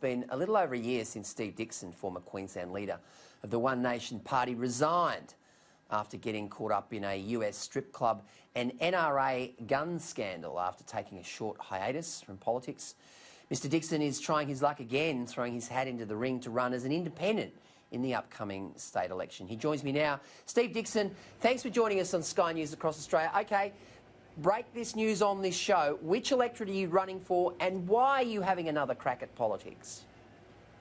been a little over a year since Steve Dickson, former Queensland leader of the One Nation Party, resigned after getting caught up in a US strip club and NRA gun scandal after taking a short hiatus from politics. Mr Dickson is trying his luck again, throwing his hat into the ring to run as an independent in the upcoming state election. He joins me now. Steve Dickson, thanks for joining us on Sky News Across Australia. OK, break this news on this show. Which electorate are you running for and why are you having another crack at politics?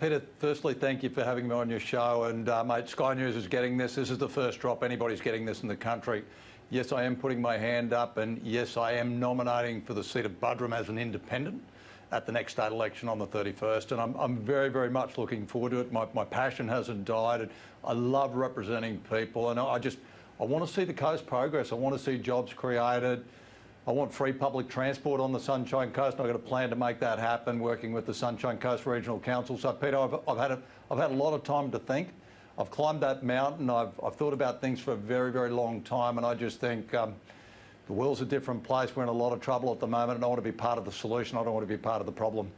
Peter, firstly, thank you for having me on your show. And, mate, Sky News is getting this. This is the first drop anybody's getting this in the country. Yes, I am putting my hand up, and yes, I am nominating for the seat of Buderim as an independent at the next state election on the 31st. And I'm very, very much looking forward to it. My passion hasn't died. And I love representing people. And I want to see the coast progress. I want to see jobs created. I want free public transport on the Sunshine Coast, and I've got a plan to make that happen, working with the Sunshine Coast Regional Council. So, Peter, I've had a lot of time to think. I've climbed that mountain. I've thought about things for a very, very long time, and I just think the world's a different place. We're in a lot of trouble at the moment, and I want to be part of the solution. I don't want to be part of the problem.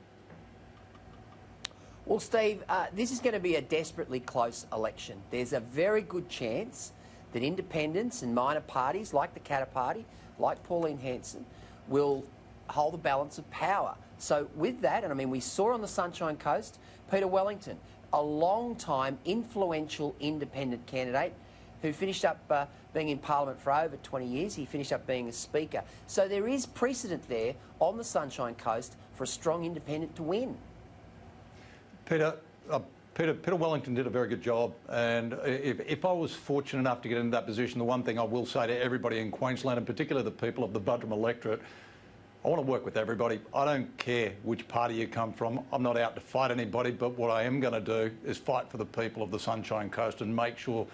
Well, Steve, this is going to be a desperately close election. There's a very good chance that independents and minor parties like the Katter Party, like Pauline Hanson, will hold the balance of power. So with that, and I mean, we saw on the Sunshine Coast, Peter Wellington, a long-time influential independent candidate who finished up being in Parliament for over 20 years. He finished up being a Speaker. So there is precedent there on the Sunshine Coast for a strong independent to win. Peter Wellington did a very good job, and if I was fortunate enough to get into that position, the one thing I will say to everybody in Queensland, and particularly the people of the Buderim electorate, I want to work with everybody. I don't care which party you come from. I'm not out to fight anybody, but what I am going to do is fight for the people of the Sunshine Coast and make sure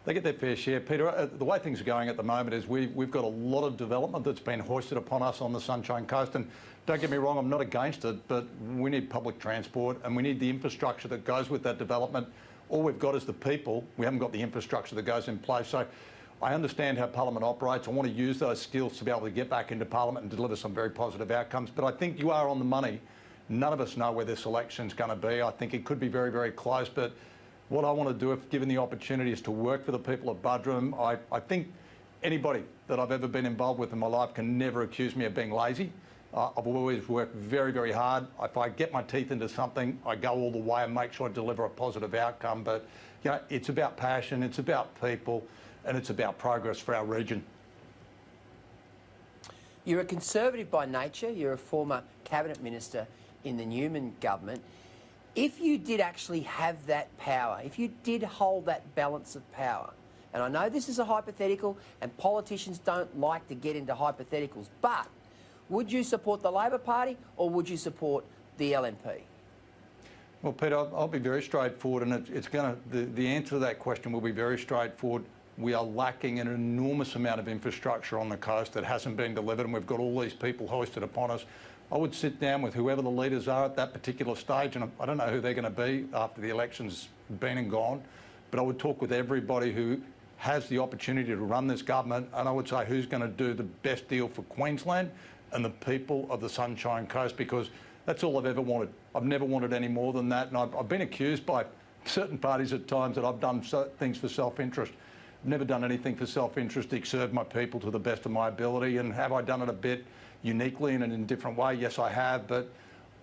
they get their fair share. Peter, the way things are going at the moment is we've got a lot of development that's been hoisted upon us on the Sunshine Coast, and don't get me wrong, I'm not against it, but we need public transport and we need the infrastructure that goes with that development. All we've got is the people. We haven't got the infrastructure that goes in place. So I understand how Parliament operates. I want to use those skills to be able to get back into Parliament and deliver some very positive outcomes. But I think you are on the money. None of us know where this election's going to be. I think it could be very, very close. But what I want to do, if given the opportunity, is to work for the people of Buderim. I think anybody that I've ever been involved with in my life can never accuse me of being lazy. I've always worked very, very hard. If I get my teeth into something, I go all the way and make sure I deliver a positive outcome. But, you know, it's about passion, it's about people, and it's about progress for our region. You're a Conservative by nature. You're a former Cabinet Minister in the Newman government. If you did actually have that power, if you did hold that balance of power, and I know this is a hypothetical and politicians don't like to get into hypotheticals, but would you support the Labor Party or would you support the LNP? Well, Peter, I'll be very straightforward, and the answer to that question will be very straightforward. We are lacking an enormous amount of infrastructure on the coast that hasn't been delivered, and we've got all these people hoisted upon us. I would sit down with whoever the leaders are at that particular stage, and I don't know who they're going to be after the election's been and gone, but I would talk with everybody who has the opportunity to run this government, and I would say who's going to do the best deal for Queensland and the people of the Sunshine Coast, because that's all I've ever wanted. I've never wanted any more than that, and I've been accused by certain parties at times that I've done things for self-interest. I've never done anything for self-interest to serve my people to the best of my ability. And have I done it a bit uniquely and in a different way? Yes, I have, but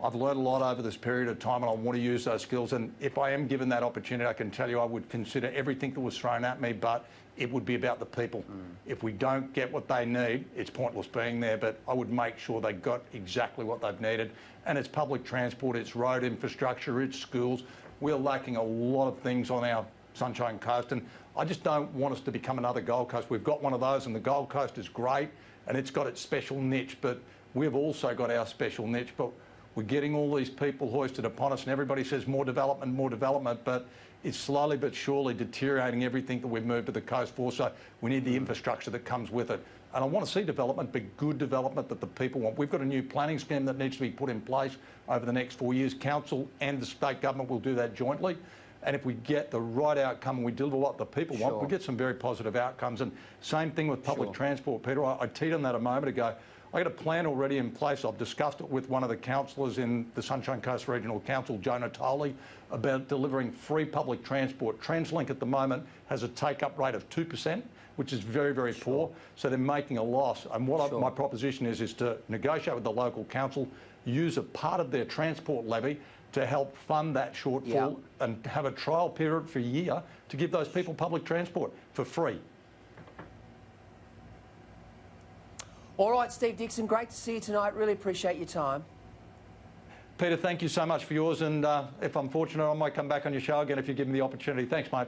I've learned a lot over this period of time, and I want to use those skills. And if I am given that opportunity, I can tell you I would consider everything that was thrown at me, but it would be about the people. If we don't get what they need, it's pointless being there, but I would make sure they got exactly what they've needed. And it's public transport, it's road infrastructure, it's schools. We're lacking a lot of things on our Sunshine Coast, and I just don't want us to become another Gold Coast. We've got one of those, and the Gold Coast is great, and it's got its special niche, but we've also got our special niche. But we're getting all these people hoisted upon us, and everybody says more development, but it's slowly but surely deteriorating everything that we've moved to the coast for. So we need the infrastructure that comes with it. And I want to see development, but good development that the people want. We've got a new planning scheme that needs to be put in place over the next 4 years. Council and the state government will do that jointly. And if we get the right outcome and we deliver what the people want, we get some very positive outcomes. And same thing with public transport, Peter. I teed on that a moment ago. I got a plan already in place. I've discussed it with one of the councillors in the Sunshine Coast Regional Council, Joe Natoli, about delivering free public transport. TransLink at the moment has a take-up rate of 2%, which is very, very poor. So they're making a loss. And what my proposition is to negotiate with the local council, use a part of their transport levy to help fund that shortfall and have a trial period for a year to give those people public transport for free. All right, Steve Dickson, great to see you tonight. Really appreciate your time. Peter, thank you so much for yours. And if I'm fortunate, I might come back on your show again if you give me the opportunity. Thanks, mate.